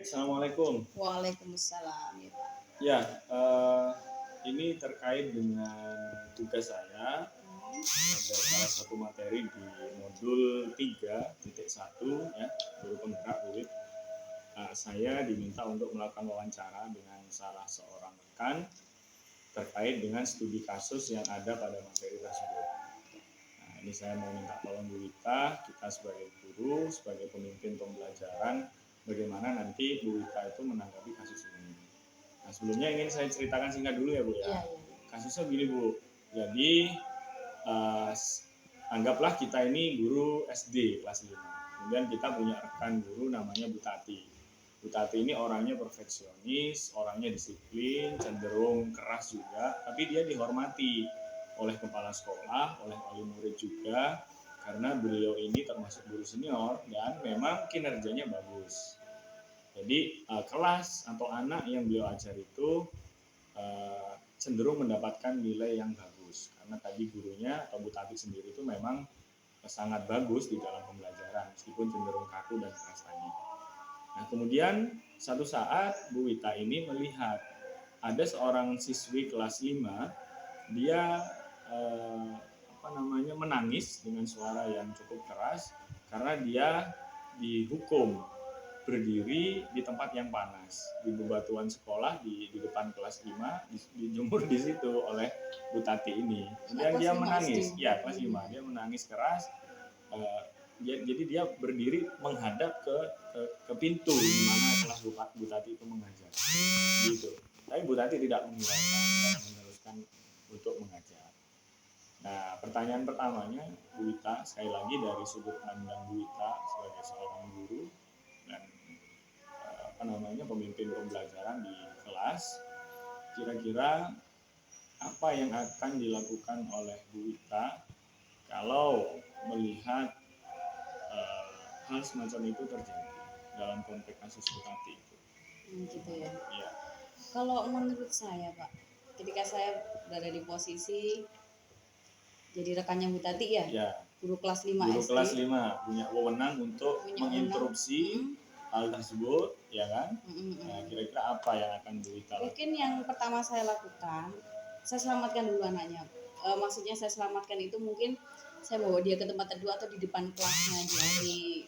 Assalamualaikum. Waalaikumsalam ya Pak. Ya, ini terkait dengan tugas saya. Ada salah satu materi di modul 3.1 ya, guru penggerak UIT. Saya diminta untuk melakukan wawancara dengan salah seorang rekan terkait dengan studi kasus yang ada pada materi tersebut. Nah, ini saya mau minta tolong Bu Wita, kita sebagai guru, sebagai pemimpin pembelajaran, bagaimana nanti Bu Wita itu menanggapi kasus ini. Nah, sebelumnya ingin saya ceritakan singkat dulu ya Bu ya. Iya. Kasusnya begini Bu. Jadi anggaplah kita ini guru SD kelas 5. Kemudian kita punya rekan guru namanya Bu Tati. Bu Tati ini orangnya perfeksionis, orangnya disiplin, cenderung keras juga, tapi dia dihormati oleh kepala sekolah, oleh wali murid juga, karena beliau ini termasuk guru senior dan memang kinerjanya bagus. Jadi kelas atau anak yang beliau ajar itu cenderung mendapatkan nilai yang bagus karena tadi gurunya atau Bu Tati sendiri itu memang sangat bagus di dalam pembelajaran meskipun cenderung kaku dan keras tadi. Nah kemudian satu saat Bu Wita ini melihat ada seorang siswi kelas 5 dia menangis dengan suara yang cukup keras karena dia dihukum berdiri di tempat yang panas di bebatuan sekolah di depan kelas 5 dijemur di situ oleh Bu Tati ini. Kemudian dia menangis, ya kelas 5 dia menangis keras. Jadi dia berdiri menghadap ke pintu di mana kelas Bu Tati itu mengajar. Gitu. Tapi Bu Tati tidak menghilangkan dan meneruskan untuk mengajar. Nah, pertanyaan pertamanya Bu Wita, sekali lagi dari sudut pandang Bu Wita sebagai seorang guru dan pemimpin pembelajaran di kelas, kira-kira apa yang akan dilakukan oleh Bu Wita kalau melihat hal semacam itu terjadi dalam konteks kasus Bu Tati itu? Gitu ya. Ya. Kalau menurut saya Pak, ketika saya berada di posisi jadi rekannya Bu Tati ya, guru kelas 5 guru SD. Kelas 5 punya wewenang untuk menginterupsi hal tersebut, ya kan? Nah, kira-kira apa yang akan Bu Wita lakukan? Mungkin yang pertama saya lakukan, saya selamatkan dulu anaknya. Maksudnya saya selamatkan itu mungkin saya bawa dia ke tempat teduh atau di depan kelasnya aja, di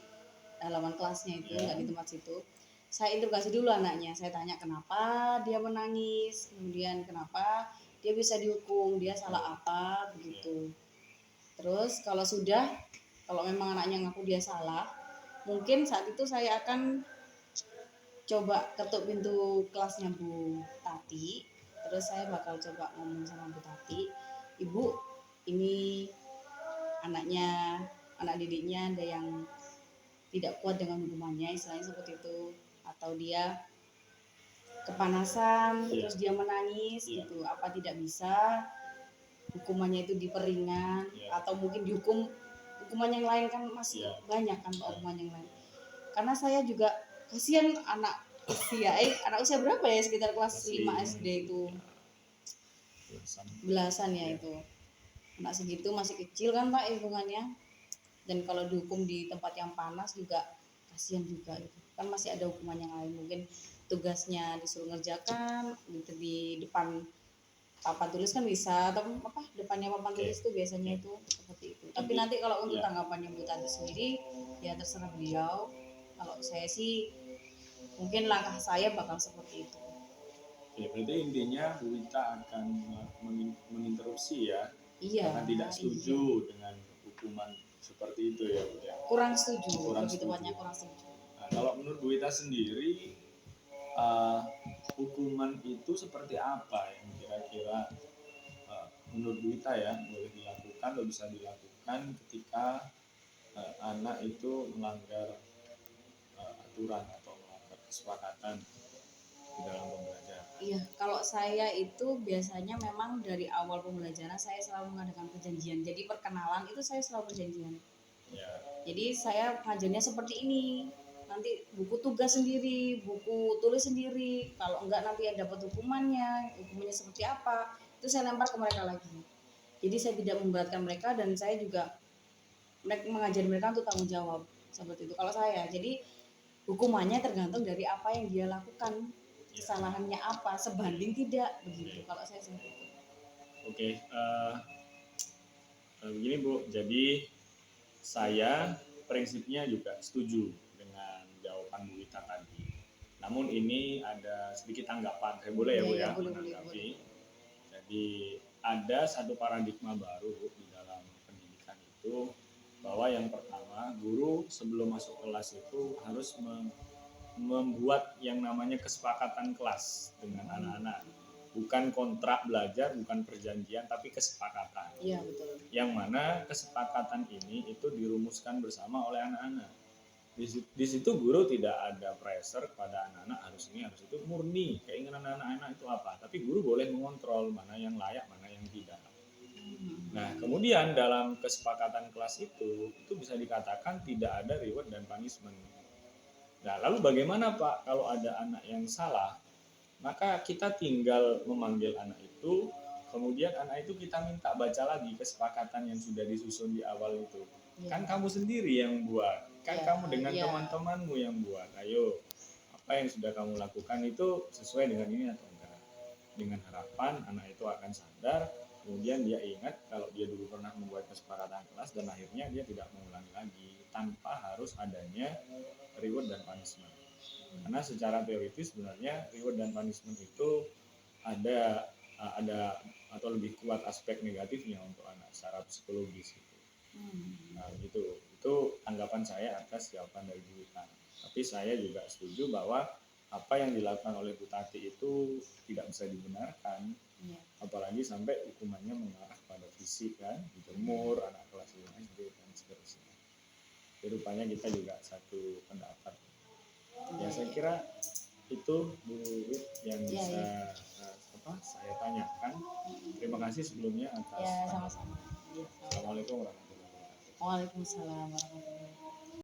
halaman kelasnya itu, nggak di tempat situ. Saya interogasi dulu anaknya, saya tanya kenapa dia menangis, kemudian kenapa dia bisa dihukum, dia salah apa, begitu. Terus kalau memang anaknya ngaku dia salah, mungkin saat itu saya akan coba ketuk pintu kelasnya Bu Tati. Terus saya bakal coba ngomong sama Bu Tati, Ibu, ini anak didiknya ada yang tidak kuat dengan hukumannya, istilahnya seperti itu, atau dia kepanasan terus dia menangis gitu, apa tidak bisa hukumannya itu diperingan atau mungkin dihukum hukuman yang lain, kan masih banyak kan hukuman yang lain. Karena saya juga kasihan anak usia berapa ya, sekitar kelas 5 SD itu, belasan ya itu, anak segitu masih kecil kan Pak hitungannya. Dan kalau dihukum di tempat yang panas juga kasihan juga gitu. Kan masih ada hukuman yang lain, mungkin tugasnya disuruh ngerjakan gitu di depan papan tulis kan bisa, atau depannya papan tulis itu biasanya itu seperti itu. Tapi nanti kalau untuk tanggapannya Bu Tati sendiri ya terserah beliau. Kalau saya sih mungkin langkah saya bakal seperti itu. Ya, berarti intinya Bu Wita akan menginterupsi ya, karena tidak setuju dengan hukuman seperti itu ya Bu ya. Kurang setuju. Nah, kalau menurut Bu Wita sendiri hukuman itu seperti apa yang kira-kira menurut Bu Wita ya boleh dilakukan atau bisa dilakukan ketika anak itu melanggar aturan atau melanggar kesepakatan di dalam pembelajaran? Iya, kalau saya itu biasanya memang dari awal pembelajaran saya selalu mengadakan perjanjian. Jadi perkenalan itu saya selalu perjanjian. Jadi saya ngajarnya seperti ini. Nanti buku tugas sendiri, buku tulis sendiri. Kalau enggak nanti ada dapat hukumannya seperti apa, itu saya lempar ke mereka lagi. Jadi saya tidak memberatkan mereka dan saya juga mengajari mereka untuk tanggung jawab seperti itu. Kalau saya, jadi hukumannya tergantung dari apa yang dia lakukan, Ya. kesalahannya apa, sebanding tidak begitu. Kalau saya seperti itu. Oke, begini Bu, jadi saya prinsipnya juga setuju dengan jawaban Bu Wita tadi. Namun ini ada sedikit tanggapan, saya boleh ya Bu ya Boleh. menanggapi. Jadi ada satu paradigma baru di dalam pendidikan itu, bahwa yang pertama guru sebelum masuk kelas itu harus membuat yang namanya kesepakatan kelas dengan anak-anak. Bukan kontrak belajar, bukan perjanjian, tapi kesepakatan. Iya, betul. Yang mana kesepakatan ini itu dirumuskan bersama oleh anak-anak. Di situ guru tidak ada pressure kepada anak-anak harus ini harus itu, murni keinginan anak-anak itu apa, tapi guru boleh mengontrol mana yang layak mana yang tidak. Nah kemudian dalam kesepakatan kelas itu bisa dikatakan tidak ada reward dan punishment. Nah lalu bagaimana Pak kalau ada anak yang salah, maka kita tinggal memanggil anak itu, kemudian anak itu kita minta baca lagi kesepakatan yang sudah disusun di awal itu. Kan kamu sendiri yang buat, kan kamu dengan teman-temanmu yang buat. Ayo, apa yang sudah kamu lakukan itu sesuai dengan ini atau enggak. Dengan harapan anak itu akan sadar, kemudian dia ingat kalau dia dulu pernah membuat kesepakatan kelas dan akhirnya dia tidak mengulangi lagi tanpa harus adanya reward dan punishment. Karena secara teoritis sebenarnya reward dan punishment itu ada atau lebih kuat aspek negatifnya untuk anak secara psikologis gitu. Nah gitu, itu tanggapan saya atas jawaban dari Bu Wita. Tapi saya juga setuju bahwa apa yang dilakukan oleh Bu Tati itu tidak bisa dibenarkan, apalagi sampai hukumannya mengarah pada fisik kan, dijemur anak kelas 5 SD dan seterusnya. Jadi rupanya kita juga satu pendapat. Ya saya kira itu Bu Wit yang bisa saya tanyakan. Terima kasih sebelumnya atas. Sama-sama. Assalamualaikum warahmatullahi wabarakatuh. Waalaikumsalam warahmatullahi wabarakatuh.